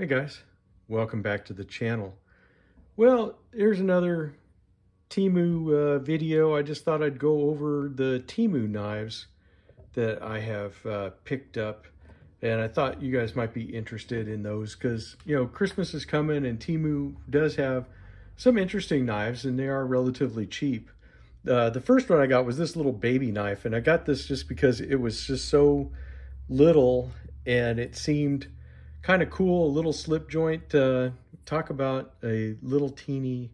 Hey guys, welcome back to the channel. Well, here's another Temu video. I just thought I'd go over the Temu knives that I have picked up, and I thought you guys might be interested in those because, you know, Christmas is coming and Temu does have some interesting knives and they are relatively cheap. The first one I got was this little baby knife, and I got this just because it was just so little and it seemed kind of cool, a little slip joint. Talk about a little teeny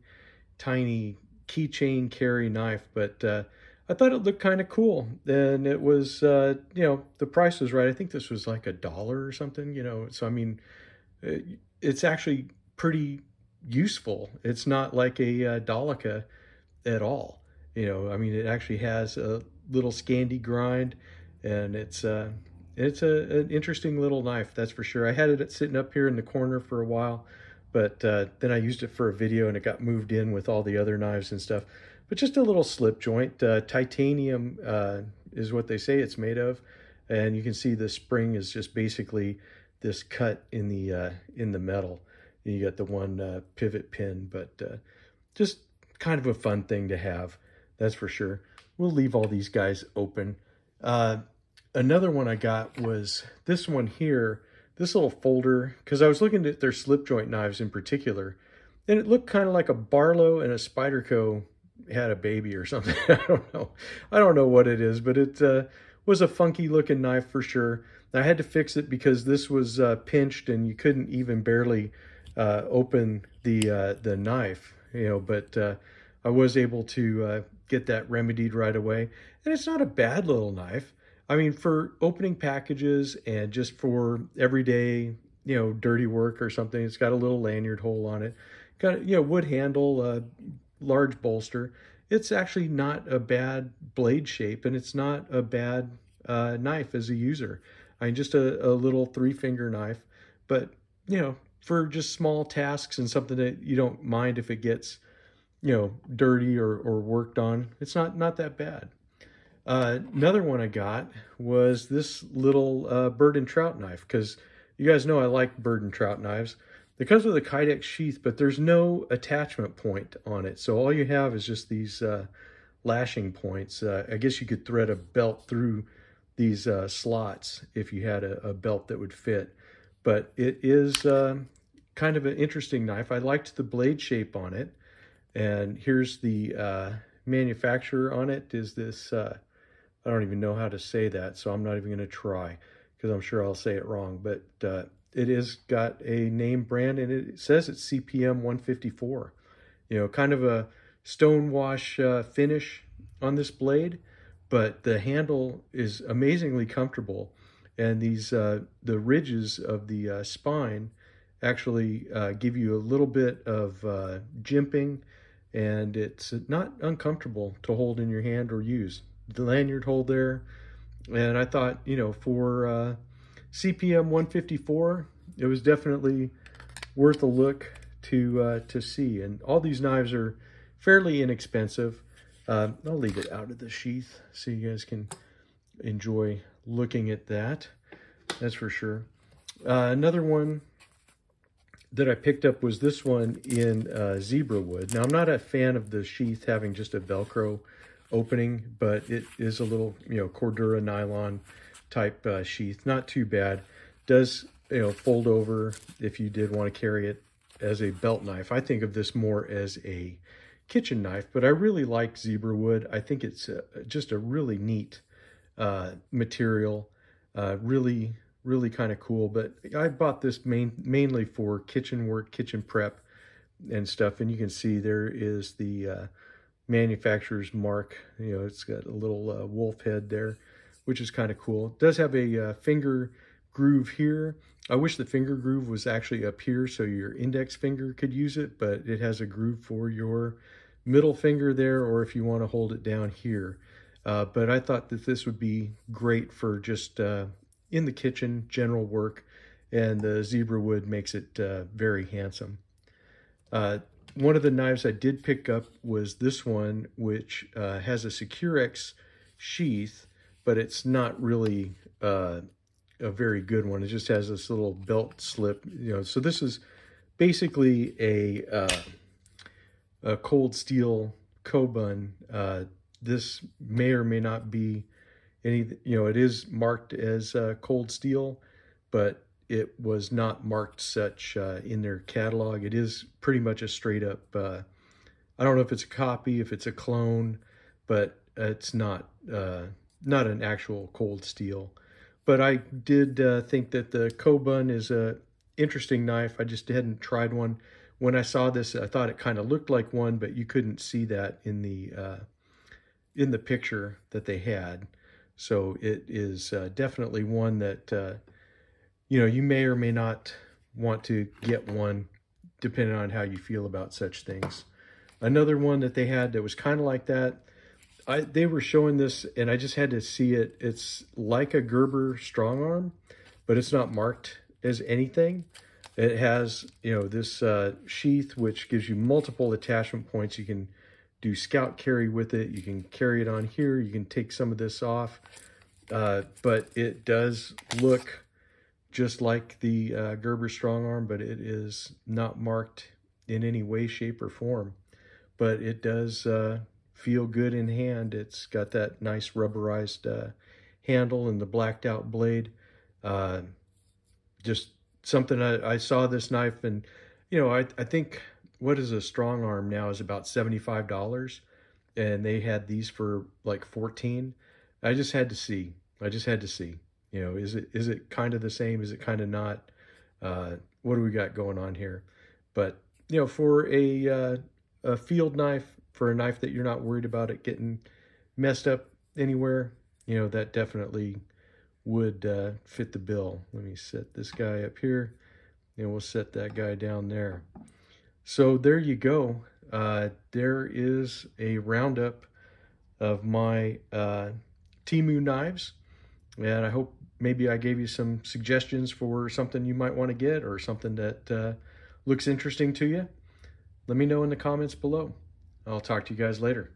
tiny keychain carry knife, but I thought it looked kind of cool, and it was you know, the price was right. I think this was like $1 or something, you know, so I mean it's actually pretty useful. It's not like a Dolica at all, you know. I mean, it actually has a little Scandi grind, and it's an interesting little knife, that's for sure. I had it sitting up here in the corner for a while, but then I used it for a video and it got moved in with all the other knives and stuff. But just a little slip joint. Titanium is what they say it's made of. And you can see the spring is just basically this cut in the metal. You got the one pivot pin, but just kind of a fun thing to have, that's for sure. We'll leave all these guys open. Another one I got was this one here, this little folder, because I was looking at their slip joint knives in particular, and it looked kind of like a Barlow and a Spyderco had a baby or something. I don't know. I don't know what it is, but it was a funky looking knife for sure. I had to fix it because this was pinched and you couldn't even barely open the knife, you know, but I was able to get that remedied right away. And it's not a bad little knife. I mean, for opening packages and just for everyday, you know, dirty work or something, it's got a little lanyard hole on it. Got, you know, wood handle, large bolster. It's actually not a bad blade shape, and it's not a bad knife as a user. I mean, just a little 3-finger knife, but, you know, for just small tasks and something that you don't mind if it gets, you know, dirty or worked on, it's not that bad. Another one I got was this little bird and trout knife, because you guys know I like bird and trout knives. It comes with a Kydex sheath, but there's no attachment point on it. So all you have is just these lashing points. I guess you could thread a belt through these slots if you had a belt that would fit. But it is kind of an interesting knife. I liked the blade shape on it. And here's the manufacturer on it is this... I don't even know how to say that, so I'm not even going to try because I'm sure I'll say it wrong. But it is got a name brand, and it says it's CPM 154. You know, kind of a stonewash finish on this blade, but the handle is amazingly comfortable. And these the ridges of the spine actually give you a little bit of jimping, and it's not uncomfortable to hold in your hand or use. The lanyard hole there, and I thought, you know, for CPM 154, it was definitely worth a look to see. And all these knives are fairly inexpensive. I'll leave it out of the sheath so you guys can enjoy looking at that, that's for sure. Another one that I picked up was this one in zebra wood. Now, I'm not a fan of the sheath having just a Velcro opening, but it is a little, you know, Cordura nylon type sheath. Not too bad. Does, you know, fold over if you did want to carry it as a belt knife. I think of this more as a kitchen knife, but I really like zebra wood. I think it's just a really neat material. Really kind of cool. But I bought this mainly for kitchen work, kitchen prep and stuff. And you can see there is the manufacturer's mark. You know, it's got a little wolf head there, which is kind of cool. It does have a finger groove here. I wish the finger groove was actually up here so your index finger could use it, but it has a groove for your middle finger there, or if you want to hold it down here. But I thought that this would be great for just in the kitchen, general work, and the zebra wood makes it very handsome. One of the knives I did pick up was this one, which has a Securex sheath, but it's not really a very good one. It just has this little belt slip, you know. So this is basically a cold steel Kobun. This may or may not be any, you know, it is marked as cold steel, but it was not marked such in their catalog. It is pretty much a straight up, I don't know if it's a copy, if it's a clone, but it's not an actual cold steel. But I did think that the Kobun is a interesting knife. I just hadn't tried one. When I saw this, I thought it kind of looked like one, but you couldn't see that in the picture that they had. So it is definitely one that you know, you may or may not want to get one, depending on how you feel about such things. Another one that they had that was kind of like that, they were showing this, and I just had to see it. It's like a Gerber strong arm, but it's not marked as anything. It has, you know, this sheath, which gives you multiple attachment points. You can do scout carry with it. You can carry it on here. You can take some of this off. But it does look just like the Gerber strong arm, but it is not marked in any way, shape, or form. But it does feel good in hand. It's got that nice rubberized handle and the blacked out blade. Just something I saw this knife, and you know, I think what is a strong arm now is about $75, and they had these for like $14. I just had to see. You know, is it kind of the same? Is it kind of not? What do we got going on here? But you know, for a field knife, for a knife that you're not worried about it getting messed up anywhere, you know, that definitely would fit the bill. Let me set this guy up here, and we'll set that guy down there. So there you go. There is a roundup of my Temu knives, and I hope maybe I gave you some suggestions for something you might want to get, or something that looks interesting to you. Let me know in the comments below. I'll talk to you guys later.